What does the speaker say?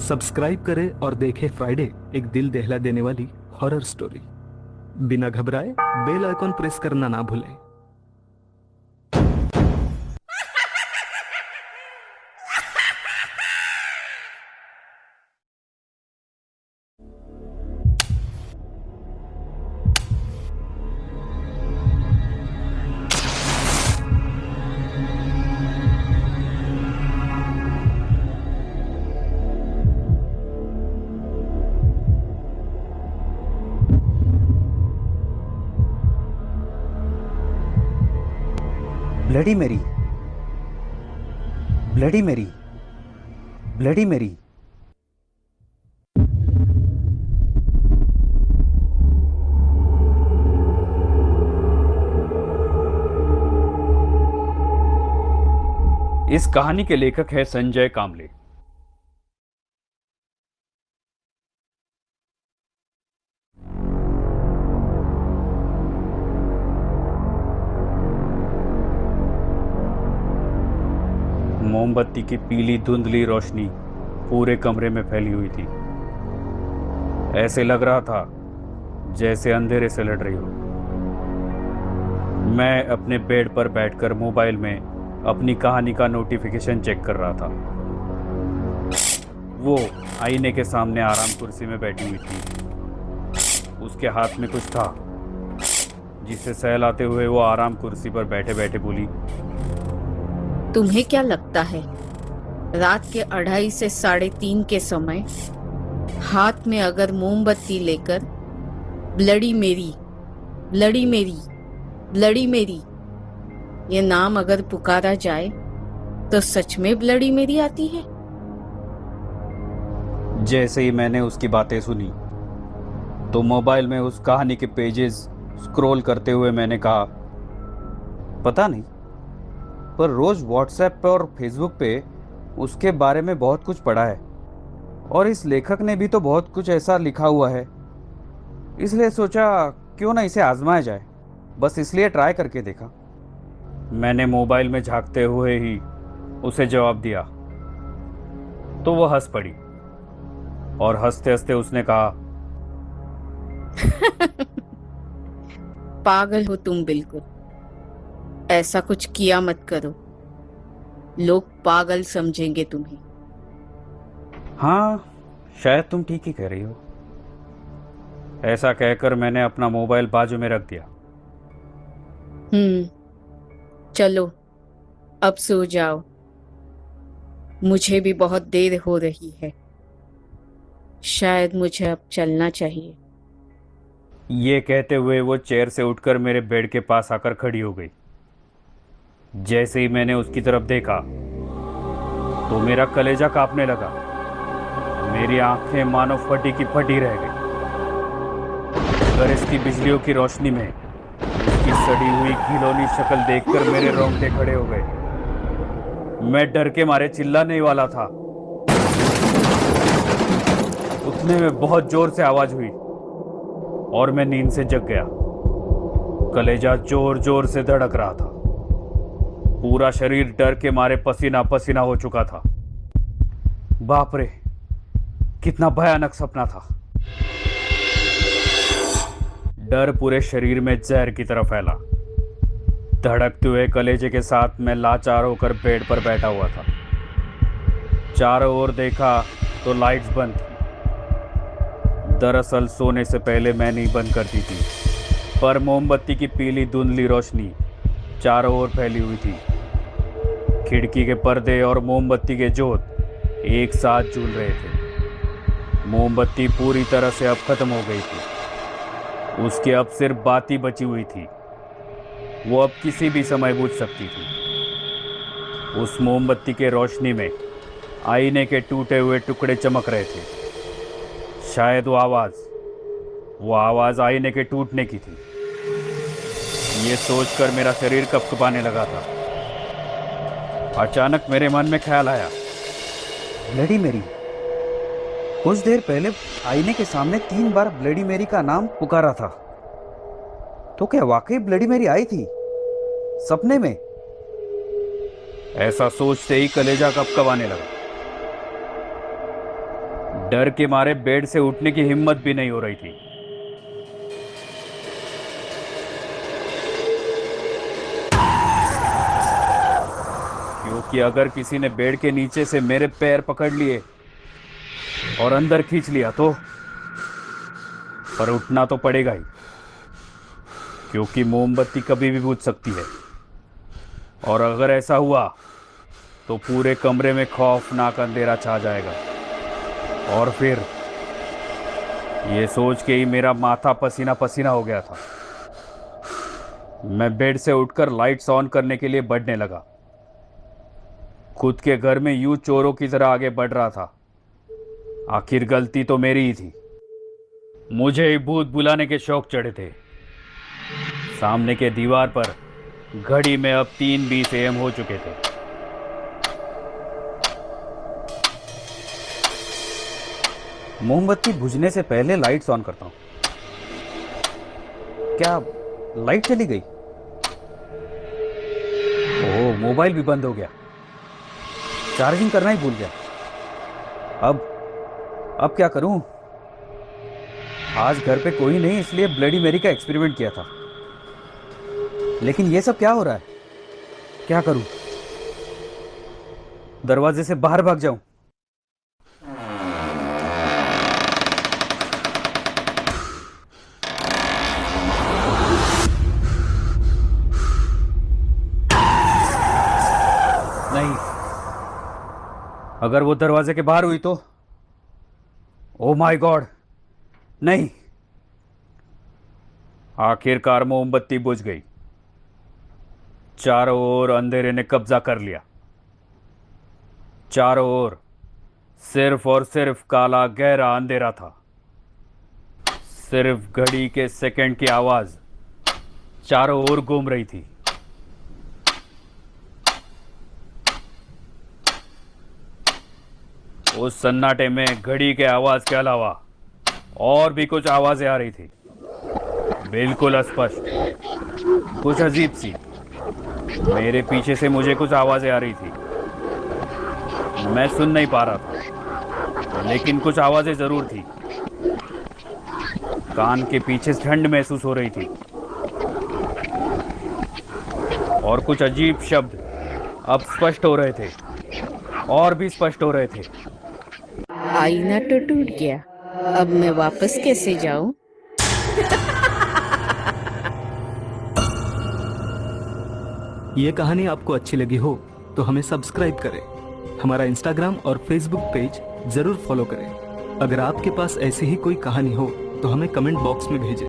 Subscribe करें और देखें फ्राइडे, एक दिल दहला देने वाली हॉरर स्टोरी। बिना घबराए बेल आइकॉन प्रेस करना ना भूलें। Bloody Mary, bloody Mary, bloody Mary. इस कहानी के लेखक है संजय कामले। मोमबत्ती की पीली धुंधली रोशनी पूरे कमरे में फैली हुई थी। ऐसे लग रहा था जैसे अंधेरे से लड़ रही हो। मैं अपने बेड पर बैठकर मोबाइल में अपनी कहानी का नोटिफिकेशन चेक कर रहा था। वो आईने के सामने आराम कुर्सी में बैठी हुई थी। उसके हाथ में कुछ था जिसे सहलाते हुए वो आराम कुर्सी पर बैठे बैठे बोली, तुम्हें क्या लगता है रात के 2:30 से 3:30 के समय हाथ में अगर मोमबत्ती लेकर ब्लडी मेरी, ब्लडी मेरी, ब्लडी मेरी ये नाम अगर पुकारा जाए तो सच में ब्लडी मेरी आती है? जैसे ही मैंने उसकी बातें सुनी तो मोबाइल में उस कहानी के पेजेस स्क्रॉल करते हुए मैंने कहा, पता नहीं, पर रोज व्हाट्सएप पे और फेसबुक पे उसके बारे में बहुत कुछ पढ़ा है और इस लेखक ने भी तो बहुत कुछ ऐसा लिखा हुआ है, इसलिए सोचा क्यों ना इसे आजमाया जाए। बस इसलिए ट्राई करके देखा। मैंने मोबाइल में झांकते हुए ही उसे जवाब दिया तो वह हंस पड़ी और हंसते हंसते उसने कहा, पागल हो तुम बिल्कुल। ऐसा कुछ किया मत करो, लोग पागल समझेंगे तुम्हें। हाँ, शायद तुम ठीक ही कह रही हो। ऐसा कहकर मैंने अपना मोबाइल बाजू में रख दिया। चलो अब सो जाओ, मुझे भी बहुत देर हो रही है। शायद मुझे अब चलना चाहिए। ये कहते हुए वो चेयर से उठकर मेरे बेड के पास आकर खड़ी हो गई। जैसे ही मैंने उसकी तरफ देखा तो मेरा कलेजा कांपने लगा। मेरी आंखें मानो फटी की फटी रह गई। गरजती बिजलियों की रोशनी में उसकी सड़ी हुई घिनौनी शक्ल देखकर मेरे रोंगटे खड़े हो गए। मैं डर के मारे चिल्लाने वाला था। उतने में बहुत जोर से आवाज हुई और मैं नींद से जग गया। कलेजा जोर जोर से धड़क रहा था। पूरा शरीर डर के मारे पसीना पसीना हो चुका था। बाप रे, कितना भयानक सपना था। डर पूरे शरीर में जहर की तरह फैला। धड़कते हुए कलेजे के साथ मैं लाचार होकर बेड पर बैठा हुआ था। चारों ओर देखा तो लाइट्स बंद थी। दरअसल सोने से पहले मैंने ही बंद कर दी थी, पर मोमबत्ती की पीली धुंधली रोशनी चारों ओर फैली हुई थी। खिड़की के पर्दे और मोमबत्ती के जोत एक साथ झूल रहे थे। मोमबत्ती पूरी तरह से अब खत्म हो गई थी। उसकी अब सिर्फ बाती बची हुई थी। वो अब किसी भी समय बुझ सकती थी। उस मोमबत्ती के रोशनी में आईने के टूटे हुए टुकड़े चमक रहे थे। शायद वो आवाज आईने के टूटने की थी। ये सोचकर मेरा शरीर कपकपाने लगा था। अचानक मेरे मन में ख्याल आया, ब्लडी मैरी। कुछ देर पहले आईने के सामने 3 बार ब्लडी मैरी का नाम पुकारा था, तो क्या वाकई ब्लडी मैरी आई थी सपने में? ऐसा सोचते ही कलेजा कपकपाने लगा। डर के मारे बेड से उठने की हिम्मत भी नहीं हो रही थी। क्योंकि अगर किसी ने बेड के नीचे से मेरे पैर पकड़ लिए और अंदर खींच लिया तो, पर उठना तो पड़ेगा ही, क्योंकि मोमबत्ती कभी भी बुझ सकती है। और अगर ऐसा हुआ तो पूरे कमरे में खौफनाक अंधेरा छा जाएगा। और फिर ये सोच के ही मेरा माथा पसीना पसीना हो गया था। मैं बेड से उठकर लाइट्स ऑन करने के लिए बढ़ने लगा। खुद के घर में यूं चोरों की तरह आगे बढ़ रहा था। आखिर गलती तो मेरी ही थी। मुझे ही भूत बुलाने के शौक चढ़े थे। सामने के दीवार पर घड़ी में अब 3:20 AM हो चुके थे। मोमबत्ती बुझने से पहले लाइट्स ऑन करता हूं। क्या लाइट चली गई? ओह, मोबाइल भी बंद हो गया। चार्जिंग करना ही भूल गया। अब क्या करूं? आज घर पे कोई नहीं, इसलिए ब्लडी मेरी का एक्सपेरिमेंट किया था। लेकिन ये सब क्या हो रहा है? क्या करूं? दरवाजे से बाहर भाग जाऊं? नहीं, अगर वो दरवाजे के बाहर हुई तो? ओ माय गॉड, नहीं। आखिरकार मोमबत्ती बुझ गई। चारों ओर अंधेरे ने कब्जा कर लिया। चारों ओर सिर्फ और सिर्फ काला गहरा अंधेरा था। सिर्फ घड़ी के सेकंड की आवाज चारों ओर घूम रही थी। उस सन्नाटे में घड़ी के आवाज के अलावा और भी कुछ आवाजें आ रही थी, बिल्कुल स्पष्ट, कुछ अजीब सी। मेरे पीछे से मुझे कुछ आवाजें आ रही थी। मैं सुन नहीं पा रहा था, लेकिन कुछ आवाजें जरूर थी। कान के पीछे ठंड महसूस हो रही थी और कुछ अजीब शब्द अब स्पष्ट हो रहे थे और भी स्पष्ट हो रहे थे। आईना तो टूट गया, अब मैं वापस कैसे जाऊं? ये कहानी आपको अच्छी लगी हो तो हमें सब्सक्राइब करें। हमारा इंस्टाग्राम और फेसबुक पेज जरूर फॉलो करें। अगर आपके पास ऐसी ही कोई कहानी हो तो हमें कमेंट बॉक्स में भेजें।